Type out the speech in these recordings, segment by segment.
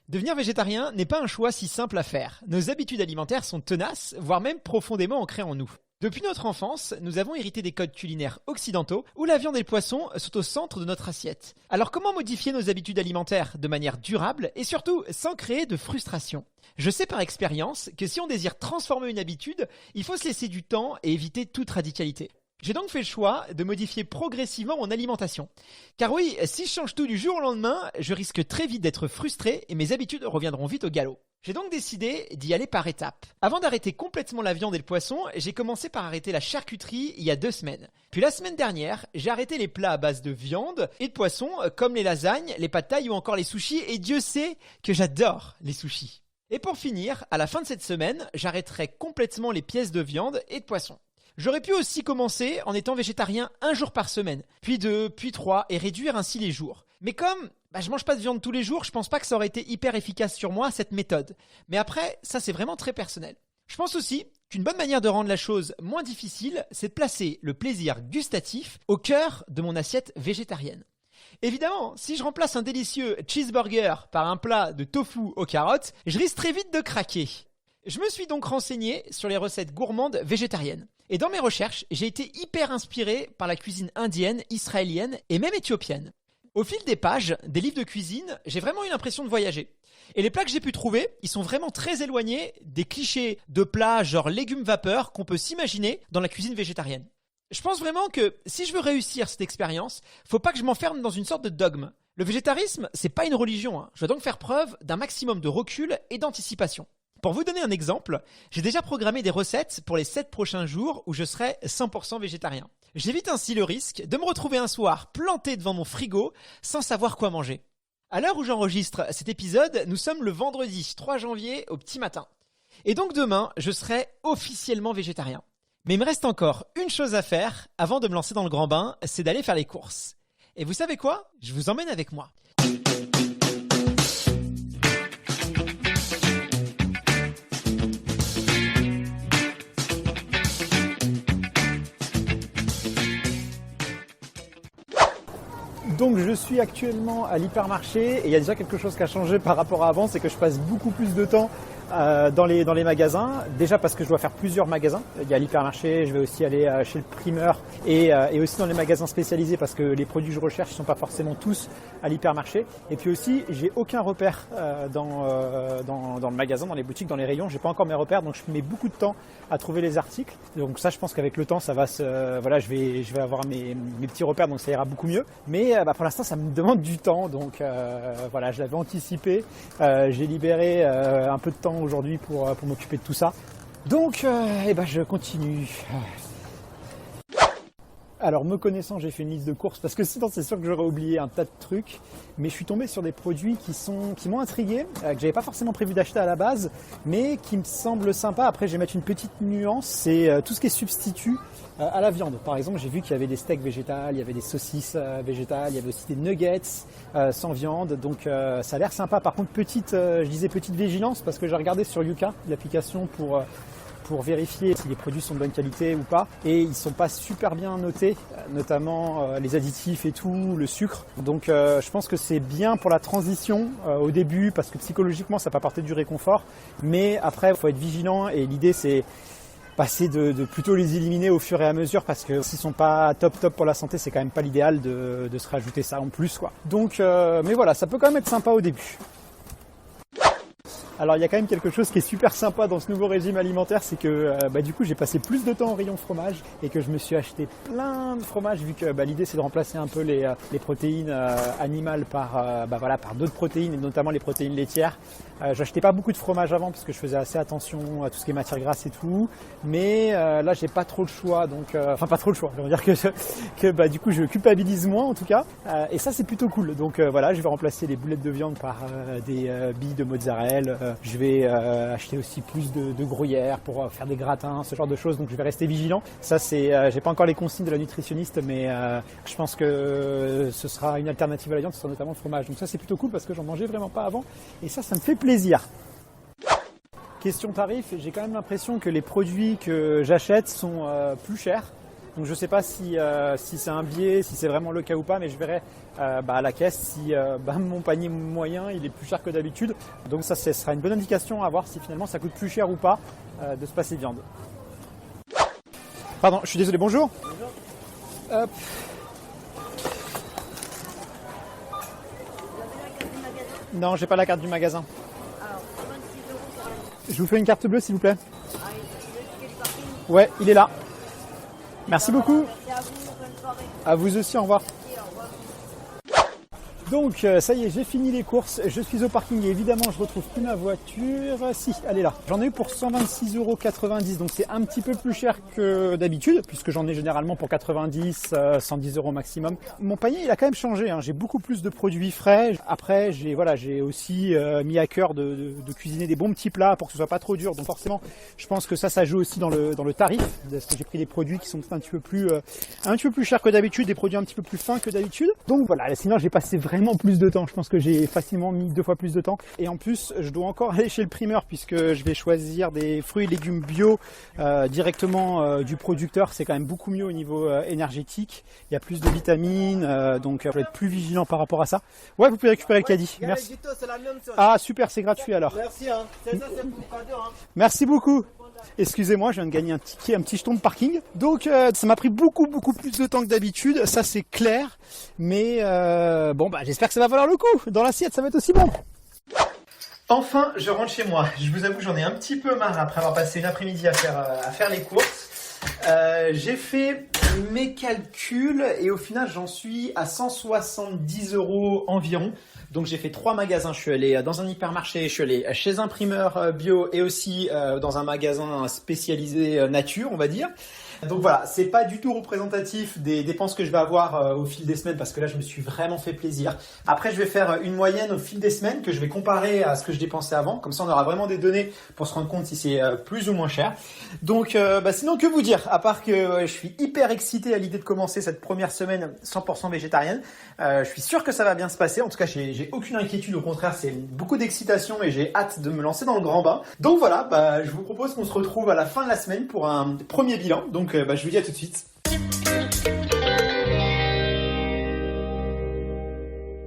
Devenir végétarien n'est pas un choix si simple à faire. Nos habitudes alimentaires sont tenaces, voire même profondément ancrées en nous. Depuis notre enfance, nous avons hérité des codes culinaires occidentaux où la viande et le poisson sont au centre de notre assiette. Alors comment modifier nos habitudes alimentaires de manière durable et surtout sans créer de frustration ? Je sais par expérience que si on désire transformer une habitude, il faut se laisser du temps et éviter toute radicalité. J'ai donc fait le choix de modifier progressivement mon alimentation. Car oui, si je change tout du jour au lendemain, je risque très vite d'être frustré et mes habitudes reviendront vite au galop. J'ai donc décidé d'y aller par étapes. Avant d'arrêter complètement la viande et le poisson, j'ai commencé par arrêter la charcuterie il y a 2 semaines. Puis la semaine dernière, j'ai arrêté les plats à base de viande et de poisson comme les lasagnes, les pad thaï ou encore les sushis et Dieu sait que j'adore les sushis. Et pour finir, à la fin de cette semaine, j'arrêterai complètement les pièces de viande et de poisson. J'aurais pu aussi commencer en étant végétarien 1 jour par semaine, puis 2, puis 3 et réduire ainsi les jours. Mais comme je mange pas de viande tous les jours, je pense pas que ça aurait été hyper efficace sur moi cette méthode. Mais après, ça c'est vraiment très personnel. Je pense aussi qu'une bonne manière de rendre la chose moins difficile, c'est de placer le plaisir gustatif au cœur de mon assiette végétarienne. Évidemment, si je remplace un délicieux cheeseburger par un plat de tofu aux carottes, je risque très vite de craquer. Je me suis donc renseigné sur les recettes gourmandes végétariennes. Et dans mes recherches, j'ai été hyper inspiré par la cuisine indienne, israélienne et même éthiopienne. Au fil des pages des livres de cuisine, j'ai vraiment eu l'impression de voyager. Et les plats que j'ai pu trouver, ils sont vraiment très éloignés des clichés de plats genre légumes vapeur qu'on peut s'imaginer dans la cuisine végétarienne. Je pense vraiment que si je veux réussir cette expérience, faut pas que je m'enferme dans une sorte de dogme. Le végétarisme, c'est pas une religion, hein. Je dois donc faire preuve d'un maximum de recul et d'anticipation. Pour vous donner un exemple, j'ai déjà programmé des recettes pour les 7 prochains jours où je serai 100% végétarien. J'évite ainsi le risque de me retrouver un soir planté devant mon frigo sans savoir quoi manger. À l'heure où j'enregistre cet épisode, nous sommes le vendredi 3 janvier au petit matin. Et donc demain, je serai officiellement végétarien. Mais il me reste encore une chose à faire avant de me lancer dans le grand bain, c'est d'aller faire les courses. Et vous savez quoi ? Je vous emmène avec moi. Donc je suis actuellement à l'hypermarché et il y a déjà quelque chose qui a changé par rapport à avant, c'est que je passe beaucoup plus de temps dans les magasins. Déjà parce que je dois faire plusieurs magasins. Il y a l'hypermarché, je vais aussi aller chez le primeur et aussi dans les magasins spécialisés parce que les produits que je recherche ne sont pas forcément tous à l'hypermarché. Et puis aussi, j'ai aucun repère dans le magasin, dans les boutiques, dans les rayons. J'ai pas encore mes repères, donc je mets beaucoup de temps à trouver les articles. Donc ça, je pense qu'avec le temps, ça va je vais avoir mes petits repères, donc ça ira beaucoup mieux. Mais pour l'instant, ça me demande du temps, donc je l'avais anticipé. J'ai libéré un peu de temps aujourd'hui pour m'occuper de tout ça. Donc, je continue. Alors, me connaissant, j'ai fait une liste de courses parce que sinon, c'est sûr que j'aurais oublié un tas de trucs. Mais je suis tombé sur des produits qui m'ont intrigué, que j'avais pas forcément prévu d'acheter à la base, mais qui me semblent sympas. Après, je vais mettre une petite nuance, c'est tout ce qui est substitut à la viande. Par exemple, j'ai vu qu'il y avait des steaks végétales, il y avait des saucisses végétales, il y avait aussi des nuggets sans viande. Donc, ça a l'air sympa. Par contre, petite vigilance parce que j'ai regardé sur Yuka, l'application pour vérifier si les produits sont de bonne qualité ou pas. Et ils sont pas super bien notés, notamment les additifs et tout, le sucre. Donc je pense que c'est bien pour la transition au début parce que psychologiquement ça peut apporter du réconfort. Mais après il faut être vigilant et l'idée c'est passer de plutôt les éliminer au fur et à mesure parce que s'ils sont pas top pour la santé, c'est quand même pas l'idéal de se rajouter ça en plus, quoi. Donc mais voilà, ça peut quand même être sympa au début. Alors il y a quand même quelque chose qui est super sympa dans ce nouveau régime alimentaire, c'est que du coup j'ai passé plus de temps au rayon fromage et que je me suis acheté plein de fromages vu que l'idée c'est de remplacer un peu les protéines animales par d'autres protéines et notamment les protéines laitières. J'achetais pas beaucoup de fromage avant parce que je faisais assez attention à tout ce qui est matière grasse et tout, mais là j'ai pas trop le choix, donc pas trop le choix. Je veux dire que du coup je culpabilise moins en tout cas, et ça c'est plutôt cool. Donc je vais remplacer les boulettes de viande par des billes de mozzarella. Je vais acheter aussi plus de gruyère pour faire des gratins, ce genre de choses. Donc je vais rester vigilant. Ça j'ai pas encore les consignes de la nutritionniste, mais je pense que ce sera une alternative à la viande, ce sera notamment le fromage. Donc ça c'est plutôt cool parce que j'en mangeais vraiment pas avant et ça me fait plaisir. Question tarif, j'ai quand même l'impression que les produits que j'achète sont plus chers. Donc je ne sais pas si c'est un biais, si c'est vraiment le cas ou pas, mais je verrai à la caisse si mon panier moyen il est plus cher que d'habitude. Donc ça, ce sera une bonne indication à voir si finalement ça coûte plus cher ou pas de se passer viande. Pardon, je suis désolé, bonjour. Bonjour. Hop. Non, j'ai pas la carte du magasin. Alors, 26 €. Je vous fais une carte bleue, s'il vous plaît. Ah, ouais, il est là. Merci beaucoup. Merci à vous, bonne soirée. À vous aussi, au revoir. Donc ça y est, j'ai fini les courses, je suis au parking et évidemment je retrouve plus ma voiture. Si, elle est là. J'en ai eu pour 126,90 €, donc c'est un petit peu plus cher que d'habitude puisque j'en ai généralement pour 90, 110 € maximum. Mon panier il a quand même changé, hein. J'ai beaucoup plus de produits frais. Après j'ai aussi mis à cœur de cuisiner des bons petits plats pour que ce soit pas trop dur. Donc forcément je pense que ça joue aussi dans le tarif parce que j'ai pris des produits qui sont un petit peu plus chers que d'habitude, des produits un petit peu plus fins que d'habitude. Donc voilà, sinon j'ai passé vraiment plus de temps. Je pense que j'ai facilement mis 2 fois plus de temps. Et en plus, je dois encore aller chez le primeur puisque je vais choisir des fruits et légumes bio directement du producteur. C'est quand même beaucoup mieux au niveau énergétique. Il y a plus de vitamines, donc je vais être plus vigilant par rapport à ça. Ouais, vous pouvez récupérer le caddie. Merci. Ah super, c'est gratuit alors. Merci. Hein. C'est ça, c'est pour le cadeau. Hein. Merci beaucoup. Excusez-moi, je viens de gagner un petit jeton de parking. Donc ça m'a pris beaucoup plus de temps que d'habitude, ça c'est clair. Mais j'espère que ça va valoir le coup. Dans l'assiette, ça va être aussi bon. Enfin, je rentre chez moi. Je vous avoue, j'en ai un petit peu marre après avoir passé une après-midi à faire les courses. J'ai fait mes calculs et au final, j'en suis à 170 € environ. Donc j'ai fait 3 magasins, je suis allé dans un hypermarché, je suis allé chez un primeur bio et aussi dans un magasin spécialisé nature, on va dire. Donc voilà, c'est pas du tout représentatif des dépenses que je vais avoir au fil des semaines parce que là je me suis vraiment fait plaisir. Après je vais faire une moyenne au fil des semaines que je vais comparer à ce que je dépensais avant. Comme ça on aura vraiment des données pour se rendre compte si c'est plus ou moins cher. Donc sinon que vous dire, à part que je suis hyper excité à l'idée de commencer cette première semaine 100% végétarienne. Je suis sûr que ça va bien se passer. En tout cas j'ai aucune inquiétude, au contraire c'est beaucoup d'excitation et j'ai hâte de me lancer dans le grand bain. Donc voilà, je vous propose qu'on se retrouve à la fin de la semaine pour un premier bilan. Donc je vous dis à tout de suite.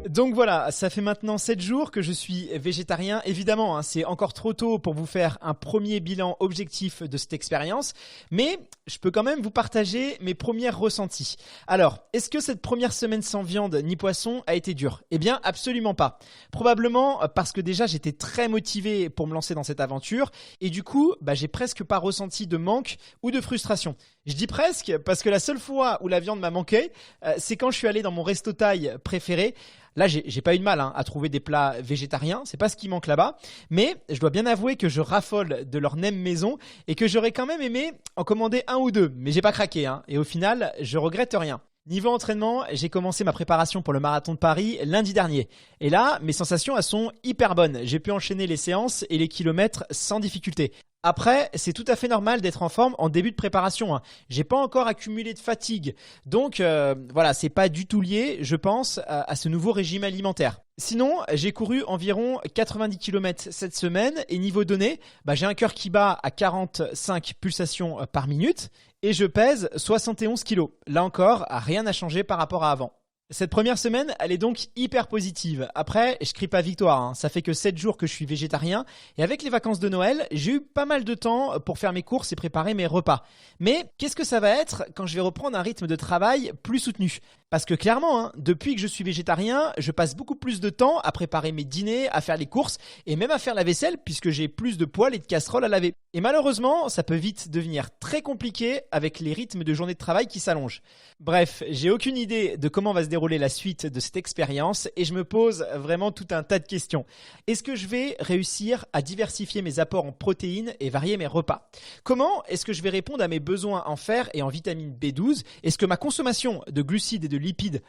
Donc voilà, ça fait maintenant 7 jours que je suis végétarien. Évidemment, hein, c'est encore trop tôt pour vous faire un premier bilan objectif de cette expérience, mais je peux quand même vous partager mes premiers ressentis. Alors, est-ce que cette première semaine sans viande ni poisson a été dure ? Eh bien, absolument pas. Probablement parce que déjà, j'étais très motivé pour me lancer dans cette aventure et du coup, j'ai presque pas ressenti de manque ou de frustration. Je dis presque parce que la seule fois où la viande m'a manqué, c'est quand je suis allé dans mon resto thaï préféré. Là, j'ai pas eu de mal à trouver des plats végétariens, c'est pas ce qui manque là-bas, mais je dois bien avouer que je raffole de leur nem maison et que j'aurais quand même aimé en commander 1 ou 2, mais j'ai pas craqué, hein, et au final, je regrette rien. Niveau entraînement, j'ai commencé ma préparation pour le marathon de Paris lundi dernier. Et là, mes sensations, elles sont hyper bonnes. J'ai pu enchaîner les séances et les kilomètres sans difficulté. Après, c'est tout à fait normal d'être en forme en début de préparation, hein. J'ai pas encore accumulé de fatigue. Donc voilà, c'est pas du tout lié, je pense, à ce nouveau régime alimentaire. Sinon, j'ai couru environ 90 km cette semaine et niveau données, j'ai un cœur qui bat à 45 pulsations par minute et je pèse 71 kg. Là encore, rien n'a changé par rapport à avant. Cette première semaine, elle est donc hyper positive. Après, je crie pas victoire, hein. Ça fait que 7 jours que je suis végétarien et avec les vacances de Noël, j'ai eu pas mal de temps pour faire mes courses et préparer mes repas. Mais qu'est-ce que ça va être quand je vais reprendre un rythme de travail plus soutenu ? Parce que clairement, hein, depuis que je suis végétarien, je passe beaucoup plus de temps à préparer mes dîners, à faire les courses et même à faire la vaisselle puisque j'ai plus de poêles et de casseroles à laver. Et malheureusement, ça peut vite devenir très compliqué avec les rythmes de journée de travail qui s'allongent. Bref, j'ai aucune idée de comment va se dérouler la suite de cette expérience et je me pose vraiment tout un tas de questions. Est-ce que je vais réussir à diversifier mes apports en protéines et varier mes repas ? Comment est-ce que je vais répondre à mes besoins en fer et en vitamine B12 ? Est-ce que ma consommation de glucides et de lipides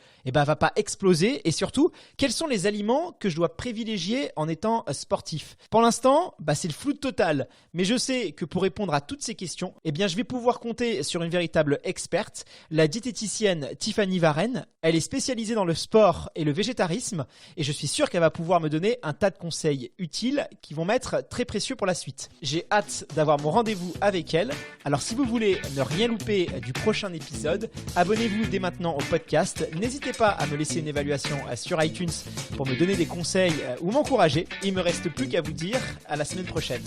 va pas exploser, et surtout, quels sont les aliments que je dois privilégier en étant sportif. Pour l'instant, c'est le flou total, mais je sais que pour répondre à toutes ces questions, je vais pouvoir compter sur une véritable experte, la diététicienne Tiffany Varenne. Elle est spécialisée dans le sport et le végétarisme, et je suis sûr qu'elle va pouvoir me donner un tas de conseils utiles qui vont m'être très précieux pour la suite. J'ai hâte d'avoir mon rendez-vous avec elle. Alors si vous voulez ne rien louper du prochain épisode, abonnez-vous dès maintenant au podcast. N'hésitez pas à me laisser une évaluation sur iTunes pour me donner des conseils ou m'encourager. Il me reste plus qu'à vous dire à la semaine prochaine.